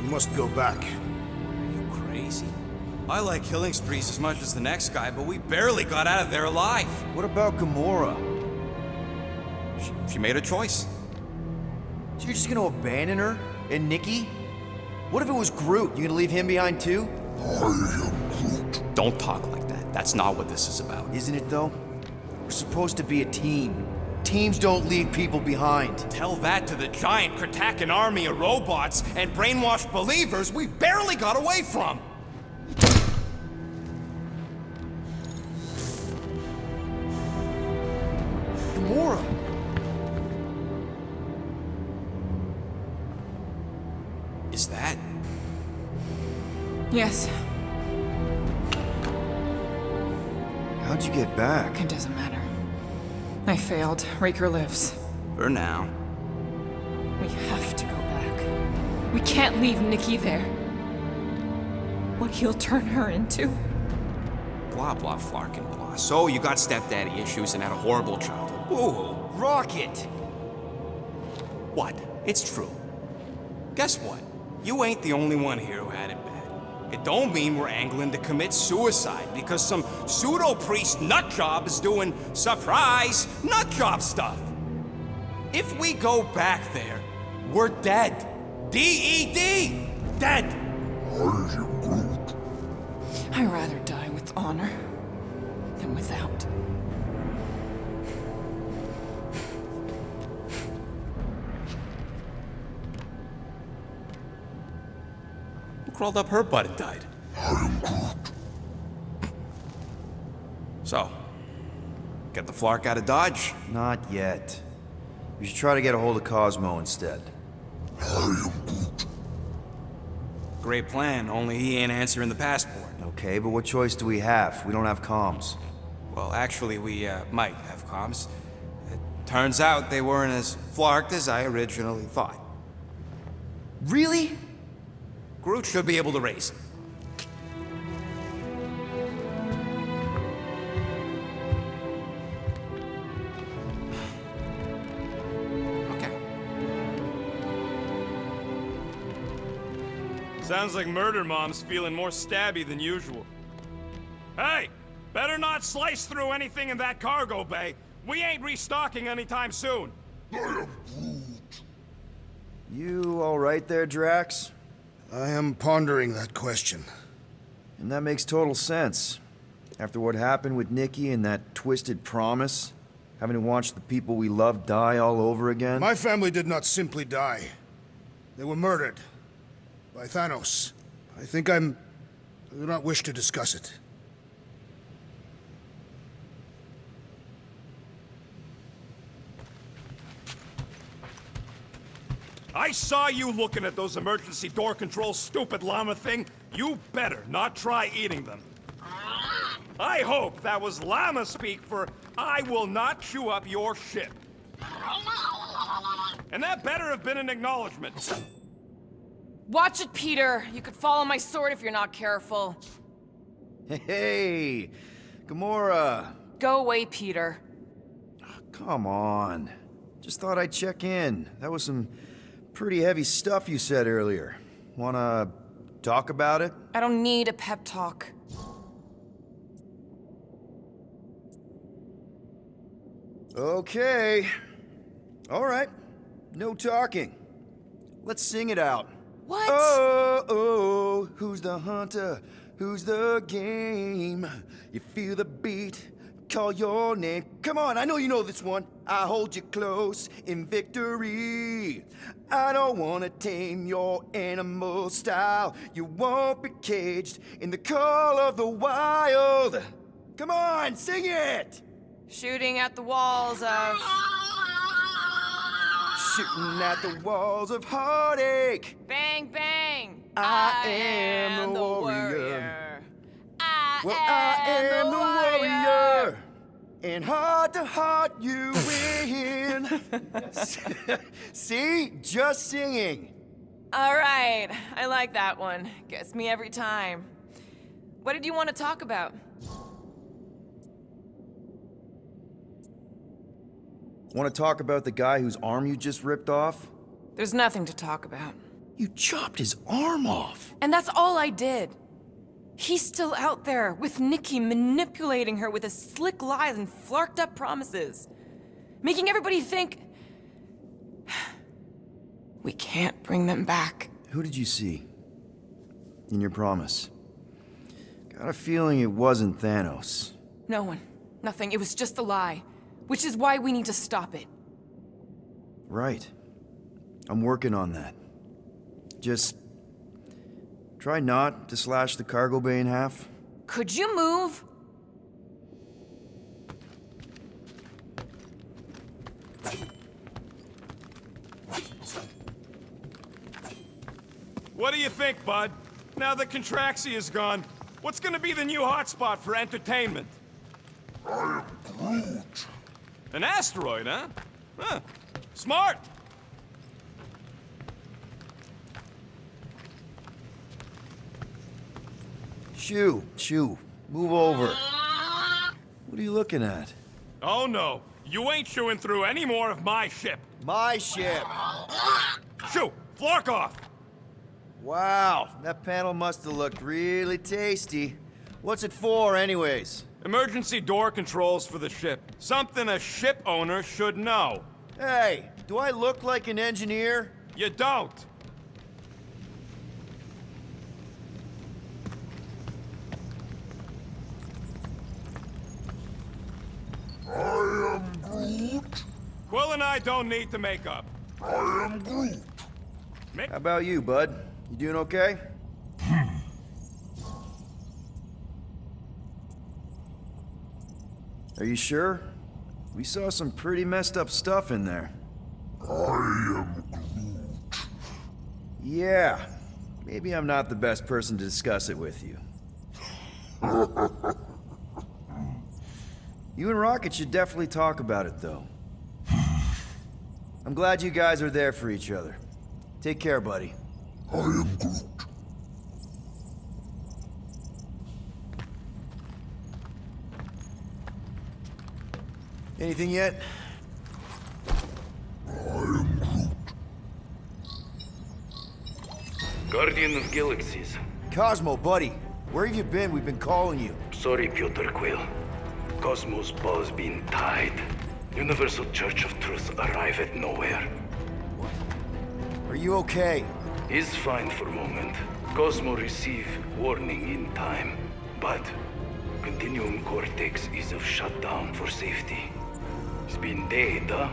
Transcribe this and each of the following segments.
must go back. Are you crazy? I like killing sprees as much as the next guy, but we barely got out of there alive. What about Gamora? She made a choice. So you're just gonna abandon her? And Nikki? What if it was Groot? You gonna leave him behind too? I am Groot. Don't talk like that. That's not what this is about. Isn't it though? We're supposed to be a team. Teams don't leave people behind. Tell that to the giant Kratakan army of robots and brainwashed believers we barely got away from. Gamora! Is that? Yes, How'd you get back? it doesn't matter. I failed. Raker lives. For now. We have to go back. We can't leave Nikki there. What he'll turn her into. Blah, blah, flarkin' blah. So you got stepdaddy issues and had a horrible childhood. Woo-hoo. Rocket! What? It's true. Guess what? You ain't the only one here who had it bad. It don't mean we're angling to commit suicide because some pseudo-priest nutjob is doing surprise nutjob stuff. If we go back there, we're dead. D-E-D! Dead! I am Groot. I'd rather die with honor than without. Who crawled up her butt and died? I am Groot. So, get the Flark out of Dodge? Not yet. We should try to get a hold of Cosmo instead. I am Groot. Great plan, only he ain't answering the passport. Okay, but what choice do we have? We don't have comms. Well, actually, we might have comms. It turns out they weren't as flarked as I originally thought. Really? Groot should be able to raise him. Okay. Sounds like Murder Mom's feeling more stabby than usual. Hey! Better not slice through anything in that cargo bay. We ain't restocking anytime soon. I am Groot. You alright there, Drax? I am pondering that question. And that makes total sense. After what happened with Nikki and that twisted promise, having to watch the people we love die all over again. My family did not simply die. They were murdered. By Thanos. I do not wish to discuss it. I saw you looking at those emergency door controls, stupid llama thing. You better not try eating them. I hope that was llama speak for I will not chew up your shit. And that better have been an acknowledgement. Watch it, Peter. You could fall on my sword if you're not careful. Hey, Gamora. Go away, Peter. Come on. Just thought I'd check in. That was some pretty heavy stuff you said earlier. Wanna talk about it? I don't need a pep talk. Okay. All right. No talking. Let's sing it out. What? Oh, oh, who's the hunter? Who's the game? You feel the beat, call your name. Come on, I know you know this one. I hold you close in victory. I don't wanna tame your animal style. You won't be caged in the call of the wild. Come on, sing it! Shooting at the walls of... Shooting at the walls of heartache. Bang, bang! I am the warrior. I am the warrior. And heart to heart you win. See? Just singing. All right, I like that one. Gets me every time. What did you want to talk about? Want to talk about the guy whose arm you just ripped off? There's nothing to talk about. You chopped his arm off. And that's all I did. He's still out there, with Nikki manipulating her with his slick lies and flarked up promises. Making everybody think... we can't bring them back. Who did you see? In your promise? Got a feeling it wasn't Thanos. No one. Nothing. It was just a lie. Which is why we need to stop it. Right. I'm working on that. Just... try not to slash the cargo bay in half. Could you move? What do you think, bud? Now that Contraxi is gone, what's gonna be the new hotspot for entertainment? I am Groot. An asteroid, huh? Huh. Smart! Shoo, move over. What are you looking at? Oh no, you ain't chewing through any more of my ship. My ship! Shoo! Flark off! Wow, that panel must have looked really tasty. What's it for, anyways? Emergency door controls for the ship. Something a ship owner should know. Hey, do I look like an engineer? You don't. I am Groot. Quill and I don't need to make up. I am Groot. How about you, bud? You doing okay? Are you sure? We saw some pretty messed up stuff in there. I am Groot. Yeah, maybe I'm not the best person to discuss it with you. You and Rocket should definitely talk about it, though. I'm glad you guys are there for each other. Take care, buddy. I am Groot. Anything yet? Guardian of Galaxies. Cosmo, buddy. Where have you been? We've been calling you. Sorry, Piotr Quill. Cosmos ball's been tied. Universal Church of Truth arrive at nowhere. Are you okay? He's fine for a moment. Cosmo receive warning in time. But Continuum Cortex is of shutdown for safety. It's been dead, huh?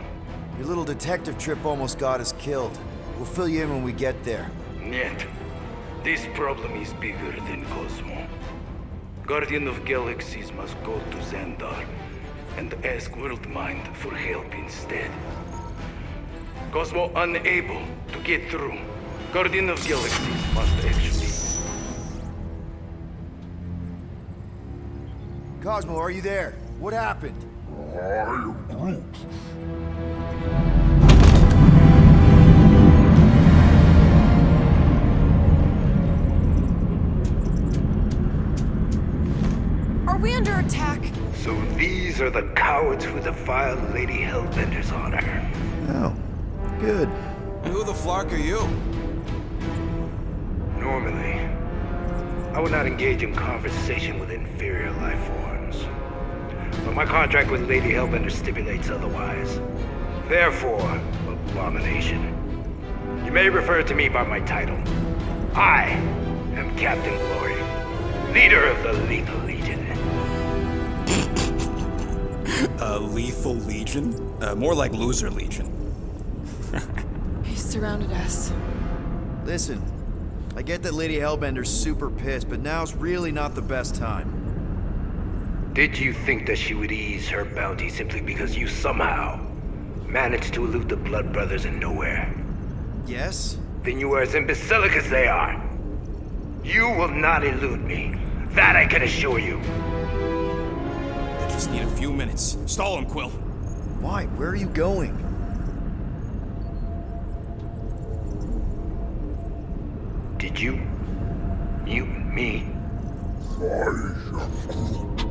Your little detective trip almost got us killed. We'll fill you in when we get there. Yet, this problem is bigger than Cosmo. Guardian of Galaxies must go to Xandar and ask Worldmind for help instead. Cosmo unable to get through. Guardian of Galaxies must actually... Cosmo, are you there? What happened? I am Groot. Are we under attack? So these are the cowards who defiled Lady Hellbender's honor. Oh, good. And who the flark are you? Normally, I would not engage in conversation with inferior life forms. But my contract with Lady Hellbender stipulates otherwise. Therefore, abomination. You may refer to me by my title. I am Captain Glory, leader of the Lethal Legion. Lethal Legion? More like Loser Legion. He surrounded us. Listen, I get that Lady Hellbender's super pissed, but now's really not the best time. Did you think that she would ease her bounty simply because you somehow managed to elude the Blood Brothers in nowhere? Yes? Then you are as imbecilic as they are. You will not elude me. That I can assure you. I just need a few minutes. Stall him, Quill. Why? Where are you going? Did you mute me? I am Groot.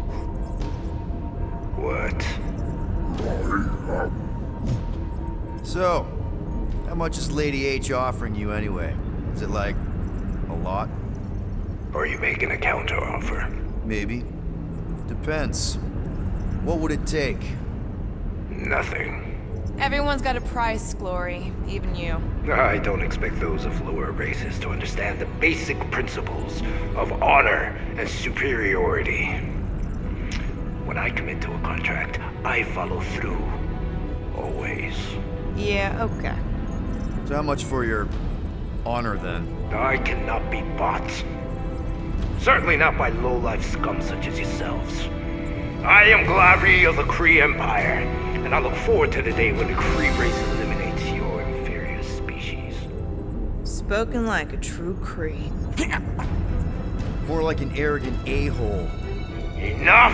What? I am So, how much is Lady H offering you anyway? Is it like a lot? Or are you making a counteroffer? Maybe. Depends. What would it take? Nothing. Everyone's got a price, Glory. Even you. I don't expect those of lower races to understand the basic principles of honor and superiority. When I commit to a contract, I follow through. Always. Yeah, okay. So how much for your honor, then? I cannot be bought. Certainly not by low-life scum such as yourselves. I am Glavi of the Kree Empire, and I look forward to the day when the Kree race eliminates your inferior species. Spoken like a true Kree. More like an arrogant a-hole. Enough!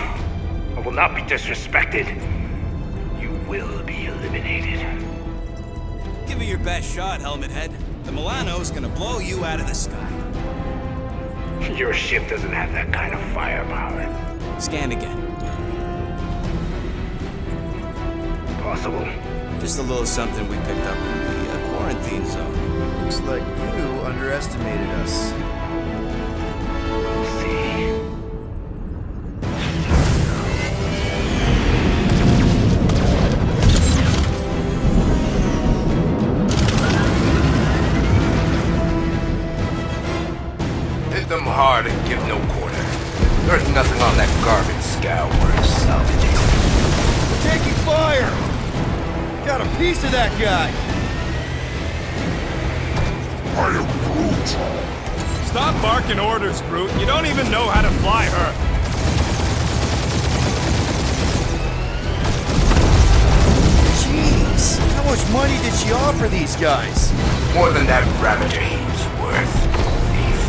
I will not be disrespected. You will be eliminated. Give it your best shot, Helmet Head. The Milano's gonna blow you out of the sky. Your ship doesn't have that kind of firepower. Scan again. Possible. Just a little something we picked up in the quarantine zone. Looks like you underestimated us. We'll see. Hit them hard and give no quarter. There's nothing on that garbage scow worth salvaging. Taking fire! Got a piece of that guy! I am Groot. Stop barking orders, Groot. You don't even know how to fly her. Jeez! How much money did she offer these guys? More than that Ravager heap's worth. Thief.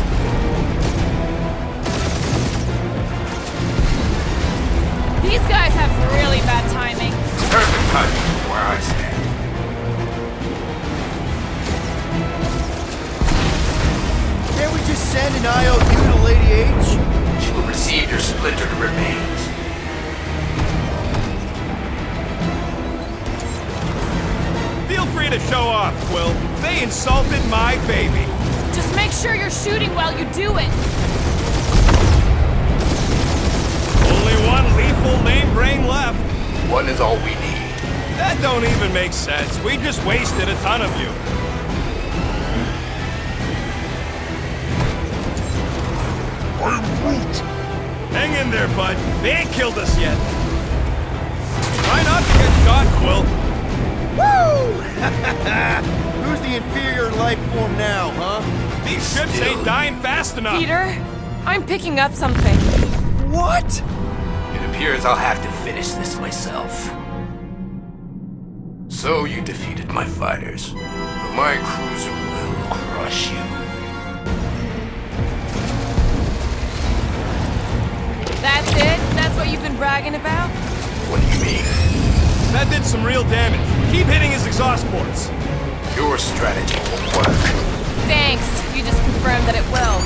These guys have really bad timing. Perfect timing where I stand. Can't we just send an IOU to Lady H? She will receive your splintered remains. Feel free to show off, Quill. They insulted my baby. Just make sure you're shooting while you do it. Only one lethal name brain left. One is all we need. That don't even make sense. We just wasted a ton of you. I am Groot. Hang in there, bud. They ain't killed us yet. Try not to get shot, Quill. Woo! Who's the inferior life form now, huh? These ships ain't dying fast enough. Peter, I'm picking up something. What? It appears I'll have to finish this myself. So you defeated my fighters, but my cruiser will crush you. That's it? That's what you've been bragging about? What do you mean? That did some real damage. Keep hitting his exhaust ports. Your strategy will work. Thanks. You just confirmed that it will.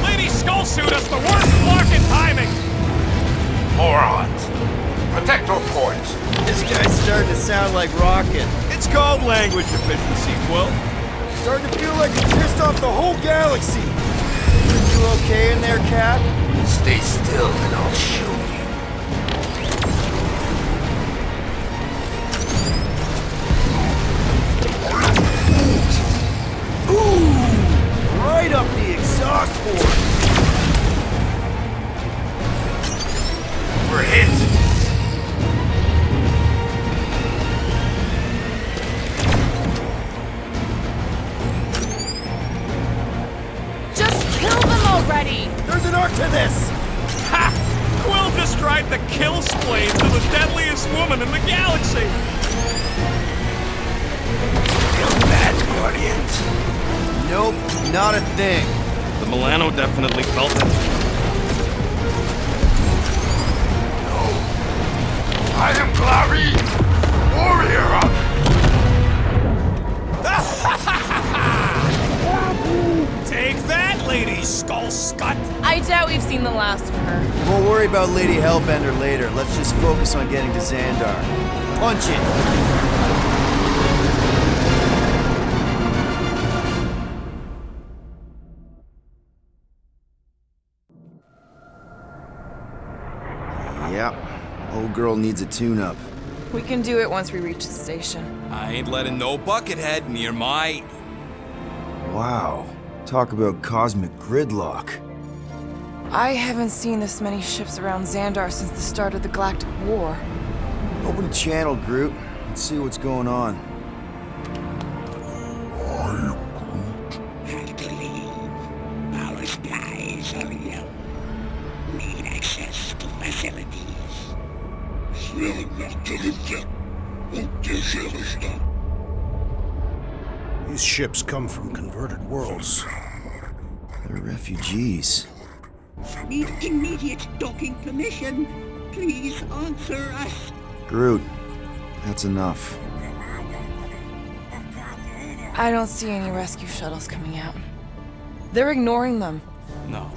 Lady Skullsuit has the worst blocking timing. Morons. Protect your ports. This guy's starting to sound like Rocket. It's called language efficiency, Quill. Starting to feel like you pissed off the whole galaxy. You okay in there, Cap? Stay still and I'll show you. Ooh! Right up the exhaust port. We're hit. Just kill them already! There's an art to this! Ha! Quill described the kill splays of the deadliest woman in the galaxy. Feel that, Guardians? Nope, not a thing. The Milano definitely felt it. I am Glavi, warrior. Take that, Lady Skullscut. I doubt we've seen the last of her. We'll worry about Lady Hellbender later. Let's just focus on getting to Xandar. Punch it! Little girl needs a tune-up. We can do it once we reach the station. I ain't letting no buckethead near my... Wow. Talk about cosmic gridlock. I haven't seen this many ships around Xandar since the start of the Galactic War. Open a channel, Groot. Let's see what's going on. Hard to leave. Our skies are yellow. Need access to facilities. These ships come from converted worlds. They're refugees. Need immediate docking permission. Please answer us. Groot, that's enough. I don't see any rescue shuttles coming out. They're ignoring them. No.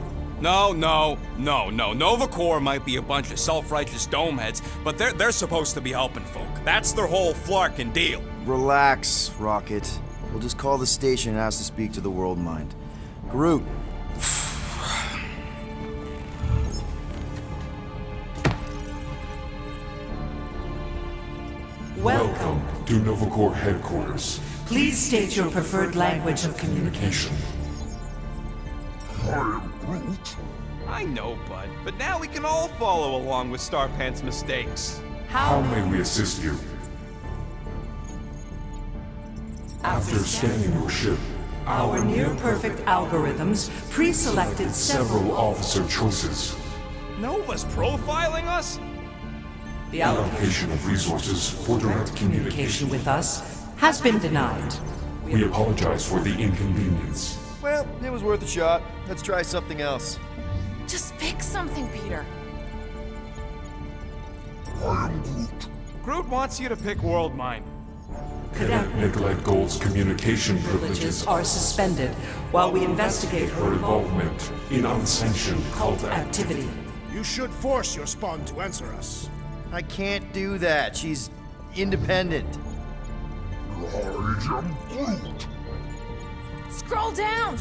Nova Corps might be a bunch of self-righteous domeheads, but they're supposed to be helping folk. That's their whole flarkin' deal. Relax, Rocket. We'll just call the station and ask to speak to the World Mind. Groot. Welcome to Nova Corps headquarters. Please state your preferred language of communication. I am Groot. I know, bud, but now we can all follow along with Starpant's mistakes. How may we assist you? After scanning your ship, Our near-perfect algorithms pre-selected several officer choices. Nova's profiling us? The Allocation of resources for direct communication with us has been denied. We apologize for the inconvenience. Well, it was worth a shot. Let's try something else. Just pick something, Peter. I am Groot. Groot wants you to pick World Mind. Cadet Nicolette Gold's communication privileges Are suspended while we investigate her involvement in unsanctioned cult activity. You should force your spawn to answer us. I can't do that. She's independent. I am Groot. Scroll down!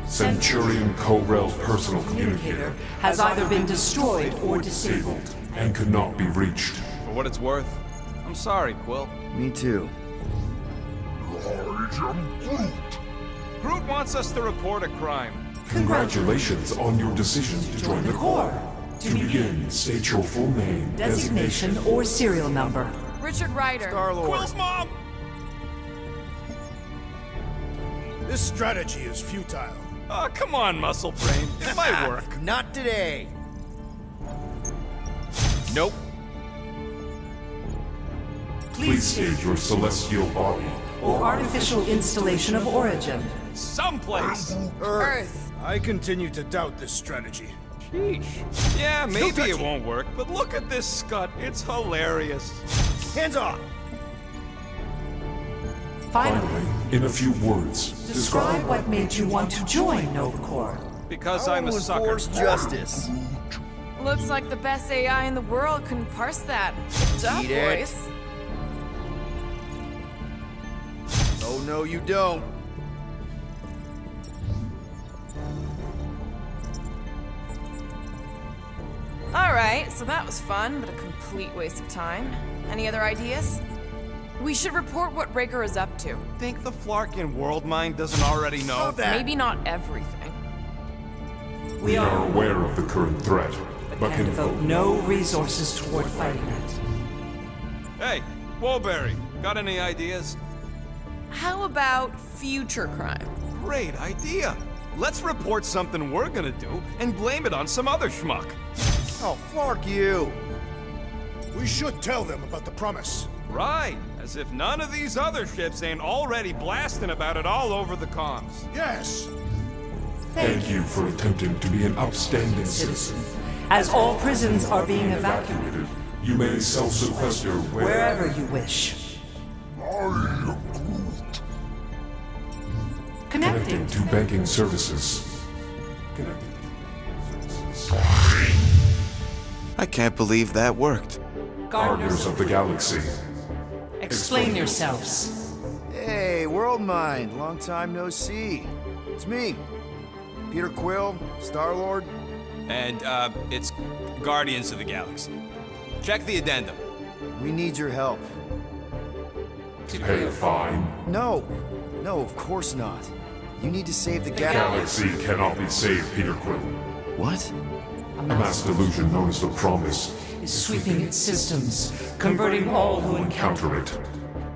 Centurion Co-Rel's personal Communicator communicator has either been destroyed or disabled. disabled and could not be reached. For what it's worth, I'm sorry, Quill. Me too. I am Groot. Groot wants us to report a crime. Congratulations on your decision to join the Corps. To begin, state your full name, Designation or serial number. Richard Ryder. Star-Lord. Quill's mom! This strategy is futile. Oh, come on, Muscle Brain. It might work. Not today. Nope. Please state your celestial body. Or artificial installation of origin. Someplace. Earth. I continue to doubt this strategy. Sheesh. Yeah, maybe touch it it. won't work, but look at this scut. It's hilarious. Hands off. Finally, In a few words, describe what made you want to join Nova Corps. Because I I'm a want to sucker. enforce justice. Looks like the best AI in the world couldn't parse that. Good job, Eat it. boys. Oh no, you don't. Alright, so that was fun, but a complete waste of time. Any other ideas? We should report what Raker is up to. Think the Flarkin World Mind doesn't already know? Maybe not everything. we are aware of the current threat, but And can devote no resources toward fighting it. Hey, Woolberry, got any ideas? How about future crime? Great idea. Let's report something we're gonna do and blame it on some other schmuck. Oh, flark you. We should tell them about the promise. Right, as if none of these other ships ain't already blasting about it all over the comms. Yes. Thank you for attempting to be an upstanding citizen. As all prisons are being evacuated, You may self-sequester wherever you wish. Connecting. Connecting to banking services. Connecting. I can't believe that worked. Gardeners of the Galaxy. Explain yourselves. Hey, World Mind. Long time no see. It's me. Peter Quill, Star-Lord. And, it's Guardians of the Galaxy. Check the addendum. We need your help. Pay a fine. No, of course not. You need to save the Galaxy cannot be saved, Peter Quill. What? A mass delusion known as the Promise Is sweeping its systems, converting all who encounter counter it.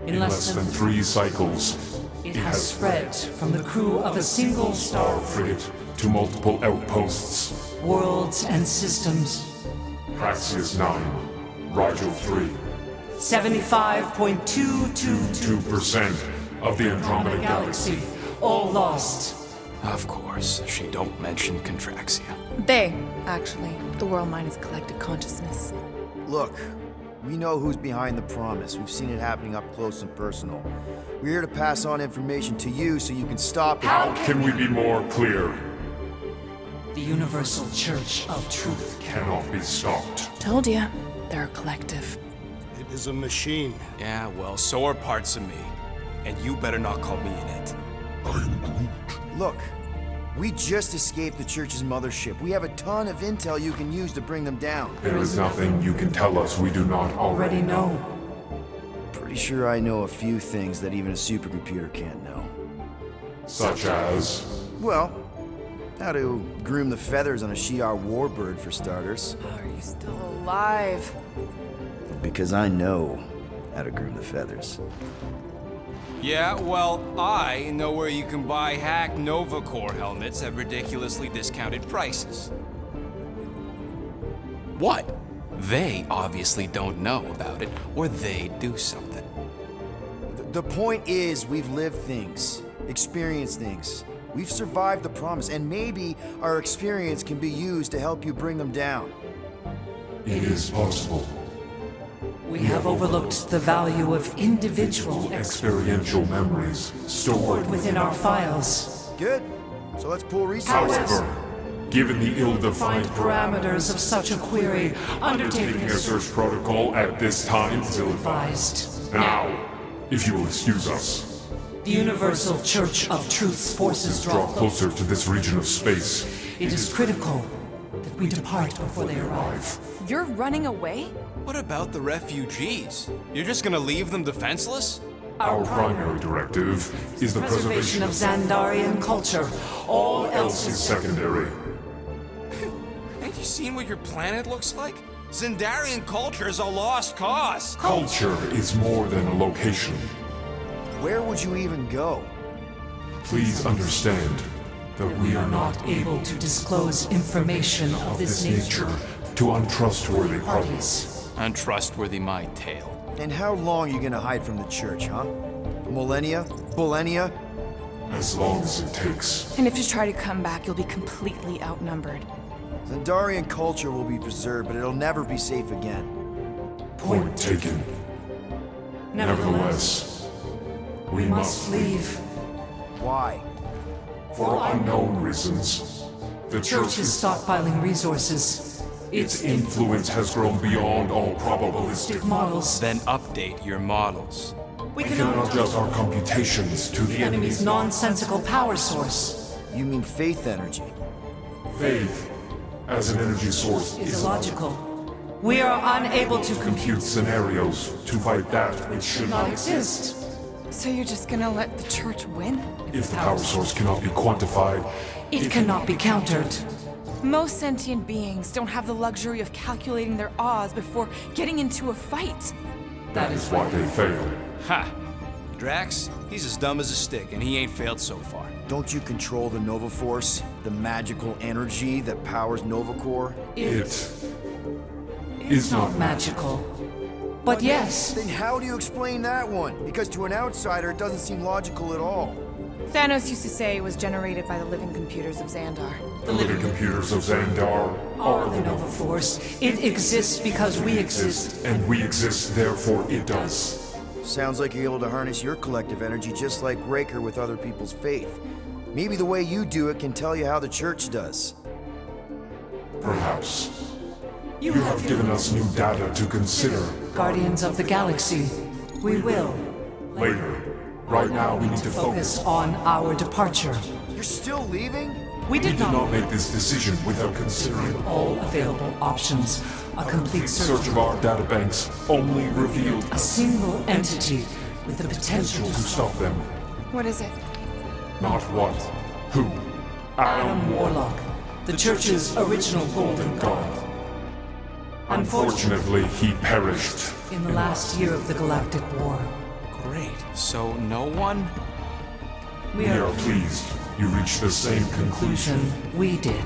In In less than 3 cycles, it has spread from the crew of a single star frigate to multiple outposts. worlds and systems. Praxius 9, Rigel 3. 75.222 2% of the Andromeda Galaxy. all lost. Of course, she don't mention Contraxia. They, actually. The world mind is collective consciousness. Look, we know who's behind the Promise. We've seen it happening up close and personal. We're here to pass on information to you so you can stop it. How can we be more clear? The Universal Church of Truth. Cannot be stopped. Told ya. They're a collective. It is a machine. Yeah, well, so are parts of me. And you better not call me in it. Look, we just escaped the Church's mothership. We have a ton of intel you can use to bring them down. There is nothing you can tell us we do not already know. Pretty sure I know a few things that even a supercomputer can't know. Such as... Well, how to groom the feathers on a Shi'ar warbird, for starters. Are you still alive? Because I know how to groom the feathers. Yeah, well, I know where you can buy hacked Nova Corps helmets at ridiculously discounted prices. What? They obviously don't know about it, or they'd do something. The point is, we've lived things, experienced things. We've survived the Promise, and maybe our experience can be used to help you bring them down. It is possible. We have overlooked the value of individual Experiential memories stored within our files. Good. So let's pull resources. However, given the ill-defined Parameters of such a query, undertaking taking a search protocol at this time is advised. Now, if you will excuse us, The Universal Church of Truth's forces draw closer to this region of space. It is critical that we depart before they arrive. You're running away? What about the refugees? You're just gonna leave them defenseless? Our primary directive is the preservation of Xandarian culture. All else is secondary. Have you seen what your planet looks like? Xandarian culture is a lost cause. Culture is more than a location. Where would you even go? Please understand that we are not able to disclose information of this nature to untrustworthy parties. parties. Untrustworthy my tale. And how long are you gonna hide from the Church, huh? Millennia? Millennia? As long as it takes. And if you try to come back, you'll be completely outnumbered. Xandarian culture will be preserved, but it'll never be safe again. Point taken. Nevertheless, we must leave. Why? For unknown reasons. The Church is stockpiling resources. Its influence has grown beyond all probabilistic. Models. Then update your models. We We cannot adjust our computations to the enemy's nonsensical power source. You mean faith energy? Faith as an energy source Is illogical. We are unable to compute scenarios to fight that which should not not exist. So you're just gonna let the Church win? If the power source cannot be quantified, It cannot be countered. Most sentient beings don't have the luxury of calculating their odds before getting into a fight. that is why they fail. Ha! Drax, he's as dumb as a stick, and he ain't failed so far. Don't you control the Nova Force? The magical energy that powers Nova Corps? It is not Magical. But yes, Then how do you explain that one? Because to an outsider, it doesn't seem logical at all. Thanos used to say it was generated by the living computers of Xandar. the living computers of Xandar, are the Nova Force. It exists because we exist. and we exist, therefore it does. Sounds like you're able to harness your collective energy just like Raker with other people's faith. Maybe the way you do it can tell you how the Church does. Perhaps. You have given us new data to consider. Guardians of the Galaxy. We will Later. Right now we need to focus focus. on our departure. You're still leaving? We did not make this decision without considering all available options. A complete search of our databanks only revealed a single entity with the potential to stop them. What is it? Not what, who. Adam Warlock, the Church's original Golden God. Unfortunately, he perished. In the last year of the Galactic War. Great. So no one? We are pleased you reached the same conclusion. We did.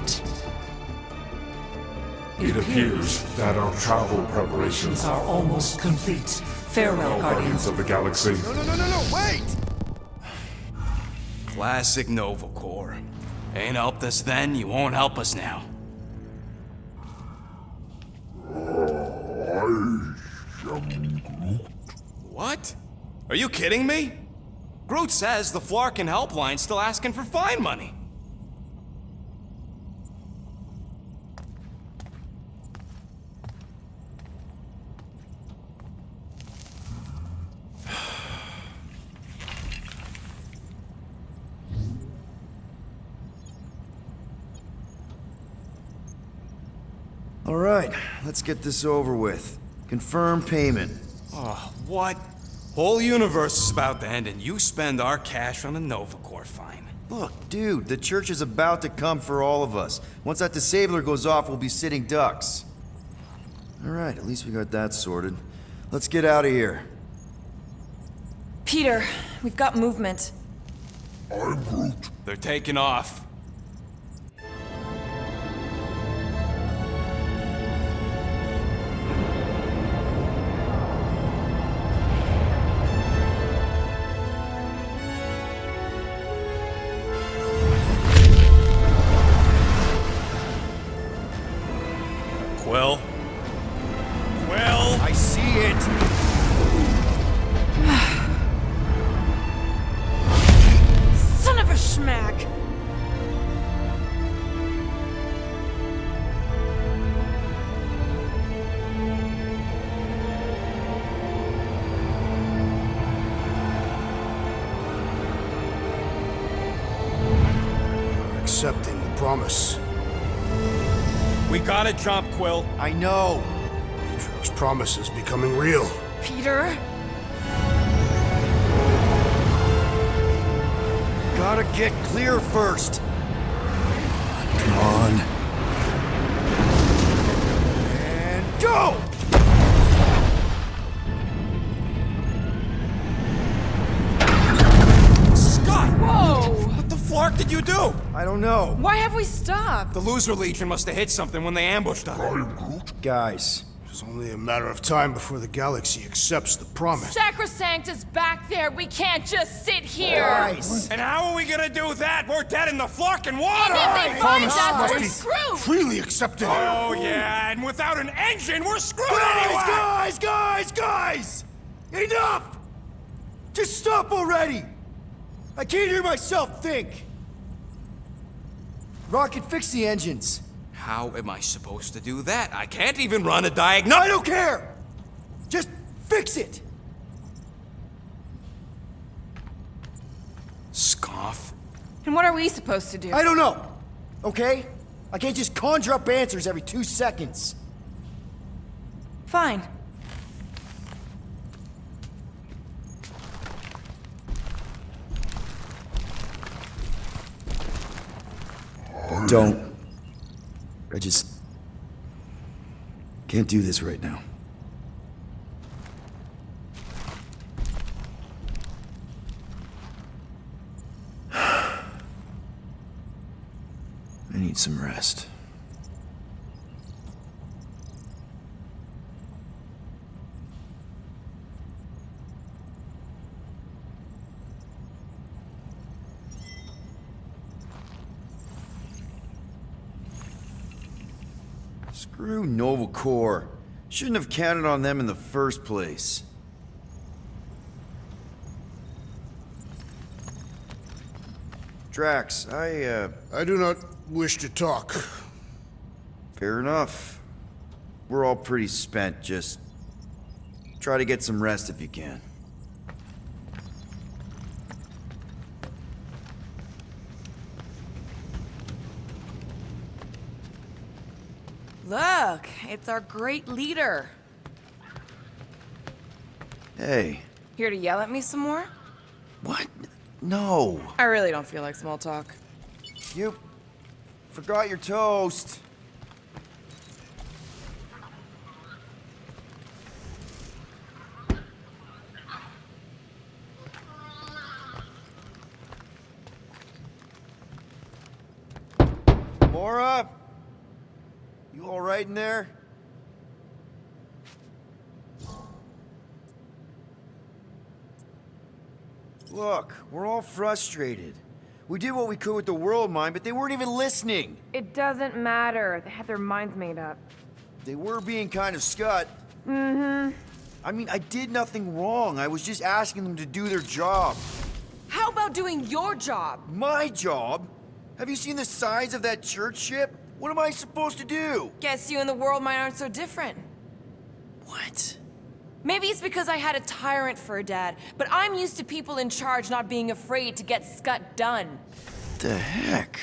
It appears that our travel preparations are almost complete. Farewell, Guardians of the Galaxy. No, wait! Classic Nova Corps. Ain't helped us then, you won't help us now. What? Are you kidding me? Groot says the Flarkin helpline's still asking for fine money. All right, let's get this over with. Confirm payment. Oh, what? Whole universe is about to end and you spend our cash on a Nova Corps fine. Look, dude, the church is about to come for all of us. Once that disabler goes off, we'll be sitting ducks. All right, at least we got that sorted. Let's get out of here. Peter, we've got movement. I'm Groot. They're taking off. Quill? Quill? I see it! Son of a schmack! You're accepting the promise. We gotta jump, Quill. I know! Atriox's promise is becoming real. Peter? Gotta get clear first. Come on. And go! Scott! Whoa! What the flark did you do? I don't know. Why have we stopped? The Loser Legion must have hit something when they ambushed us. Guys, It's only a matter of time before the galaxy accepts the promise. Sacrosanct is back there. We can't just sit here. guys! And how are we gonna do that? We're dead in the flarkin' water! And if they find Promise us, must we're be screwed. freely accepted. Oh, yeah, and without an engine, we're screwed Guys, anyway! guys! Enough! Just stop already! I can't hear myself think! Rocket, fix the engines. How am I supposed to do that? I can't even run a I diagnostic. don't care! Just fix it! Scoff. And what are we supposed to do? I don't know, okay? I can't just conjure up answers every 2 seconds. Fine. Don't. I just can't do this right now. I need some rest. Screw Nova Corps. Shouldn't have counted on them in the first place. Drax, I do not wish to talk. Fair enough. We're all pretty spent, just try to get some rest if you can. Look, it's our great leader. Hey. Here to yell at me some more? What? No. I really don't feel like small talk. You forgot your toast. Mora? You all right in there? Look, we're all frustrated. We did what we could with the world mine, but they weren't even listening. It doesn't matter. They had their minds made up. They were being kind of scut. Mm-hmm. I mean, I did nothing wrong. I was just asking them to do their job. How about doing your job? My job? Have you seen the size of that church ship? What am I supposed to do? Guess you and the world mine aren't so different. What? Maybe it's because I had a tyrant for a dad, but I'm used to people in charge not being afraid to get scut done. The heck?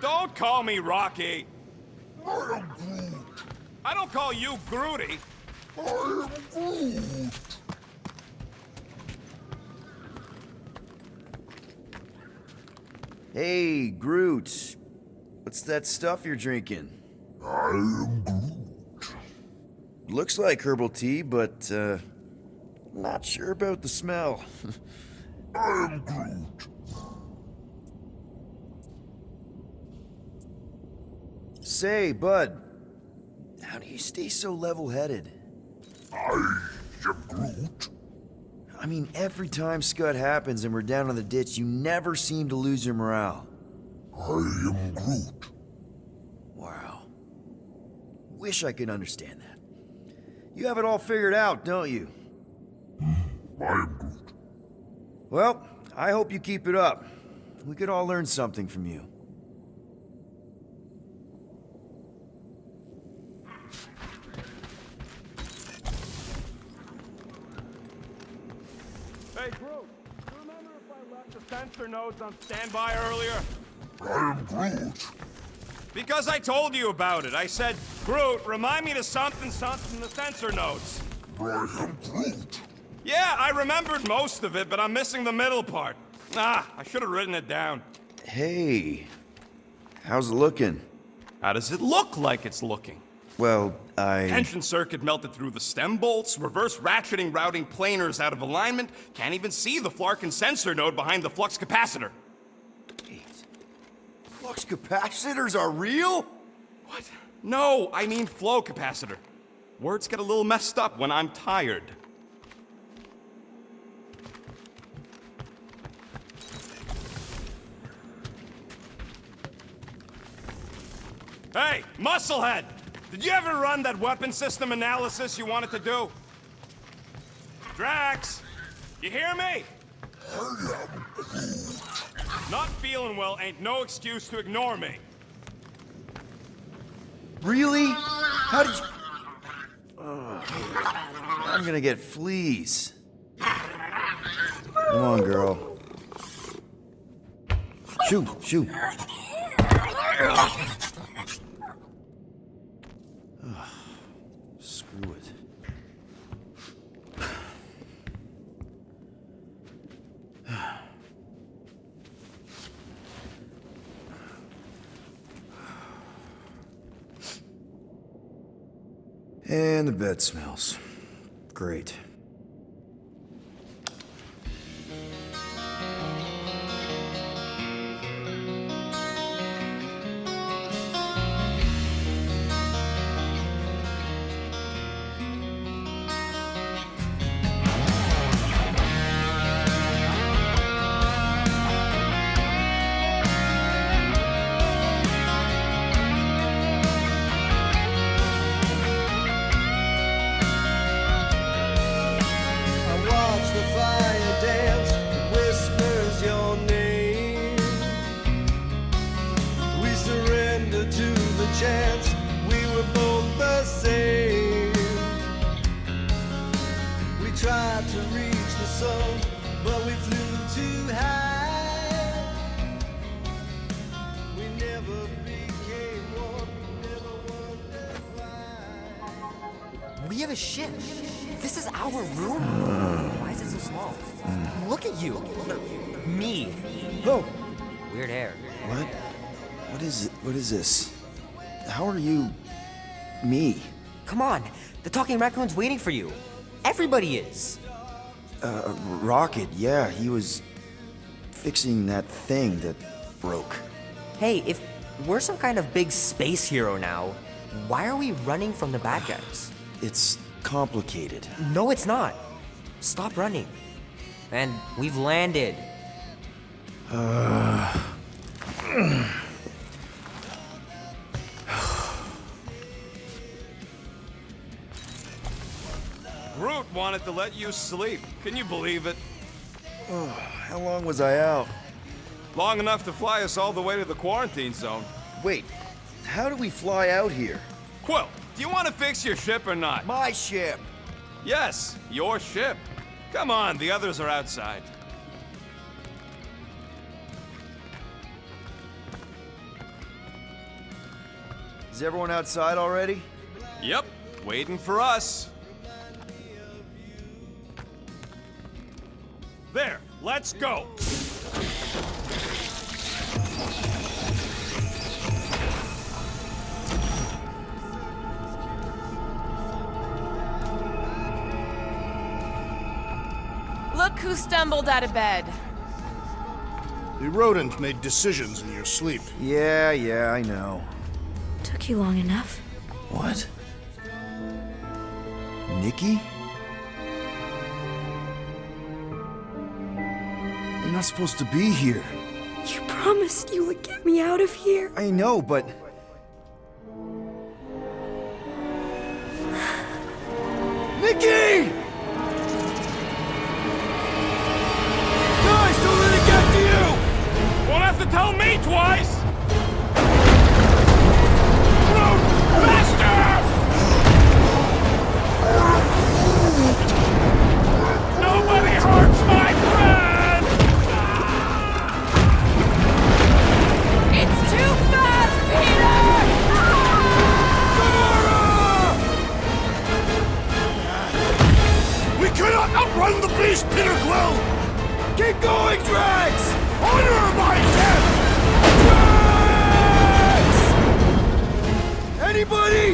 Don't call me Rocky. I am Groot. I don't call you Groody. I am Groot. Hey, Groot. What's that stuff you're drinking? I am Groot. Looks like herbal tea, but, not sure about the smell. I am Groot. Say, bud, how do you stay so level-headed? I am Groot. I mean, every time Scud happens and we're down in the ditch, you never seem to lose your morale. I am Groot. Wow. Wish I could understand that. You have it all figured out, don't you? I am Groot. Well, I hope you keep it up. We could all learn something from you. Hey, Groot, you remember if I left the sensor nodes on standby earlier? I am Groot. Because I told you about it. I said, Groot, remind me to something in the sensor nodes. I am Groot. Yeah, I remembered most of it, but I'm missing the middle part. Ah, I should have written it down. Hey, how's it looking? How does it look like it's looking? Well, Tension circuit melted through the stem bolts, reverse ratcheting routing planers out of alignment, can't even see the Flarkin sensor node behind the flux capacitor. Wait. Flux capacitors are real? What? No, I mean flow capacitor. Words get a little messed up when I'm tired. Hey, Musclehead! Did you ever run that weapon system analysis you wanted to do? Drax! You hear me? Not feeling well ain't no excuse to ignore me. Really? How did you... I'm gonna get fleas. Come on, girl. Shoot, shoot. Screw it. And the bed smells. Great. chance we were both the same. tried to reach the sun, but we flew too high. We never became one, never wondered why. We have a ship. This is our room. Why is it so small? Look at you. Me. Oh. Weird hair. What? What is this? How are you... me? Come on. The talking raccoon's waiting for you. Everybody is. Rocket, yeah, he was fixing that thing that broke. Hey, if we're some kind of big space hero now, why are we running from the bad guys? It's complicated. No, it's not. Stop running. And we've landed. Groot wanted to let you sleep. Can you believe it? How long was I out? Long enough to fly us all the way to the quarantine zone. Wait, how do we fly out here? Quill, do you want to fix your ship or not? My ship! Yes, your ship. Come on, the others are outside. Is everyone outside already? Yep, waiting for us. There, let's go. Look who stumbled out of bed. The rodent made decisions in your sleep. Yeah, I know. Took you long enough. What? Nikki? You're not supposed to be here. You promised you would get me out of here. I know, but... Nikki! Guys, don't let it get to you! Won't have to tell me twice! Groot, faster! Nobody hurts my friend! It's too fast, Peter! We cannot outrun the beast, Peter Quill! Keep going, Drax! Honor my death! Drax! Anybody?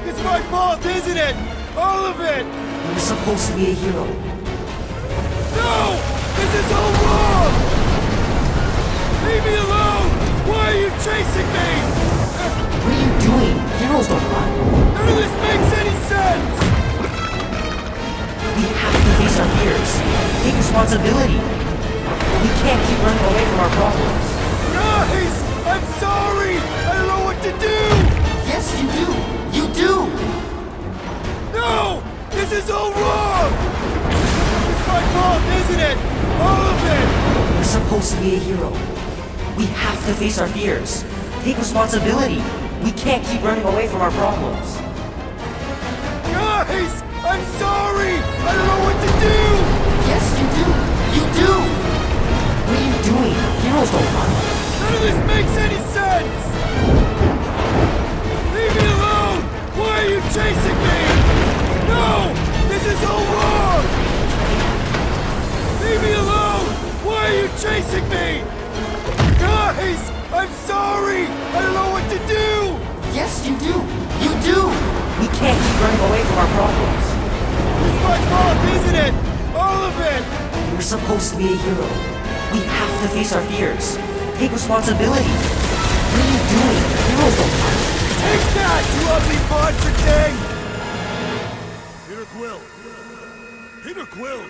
It's my fault, isn't it? All of it! You're supposed to be a hero. No! This is all wrong! Leave me alone! Why are you chasing me? What are you doing? Heroes don't run. None of this makes any sense! We have to face our fears. Take responsibility. We can't keep running away from our problems. Guys! I'm sorry! I don't know what to do! Yes, you do! You do! No! This is all wrong! It's my fault, isn't it? All of it! You're supposed to be a hero. We have to face our fears. Take responsibility. We can't keep running away from our problems. Guys! I'm sorry! I don't know what to do! Yes, you do! You do! What are you doing? Heroes don't run. None of this makes any sense! Leave me alone! Why are you chasing me? No! This is all wrong! Leave me alone! Why are you chasing me? Guys! I'm sorry! I don't know what to do! Yes, you do! You do! We can't keep running away from our problems. It's my fault, isn't it? All of it! You're supposed to be a hero. We have to face our fears. Take responsibility. What are you doing? Heroes don't run. Take that, you ugly monster thing! Peter Quill! Peter Quill!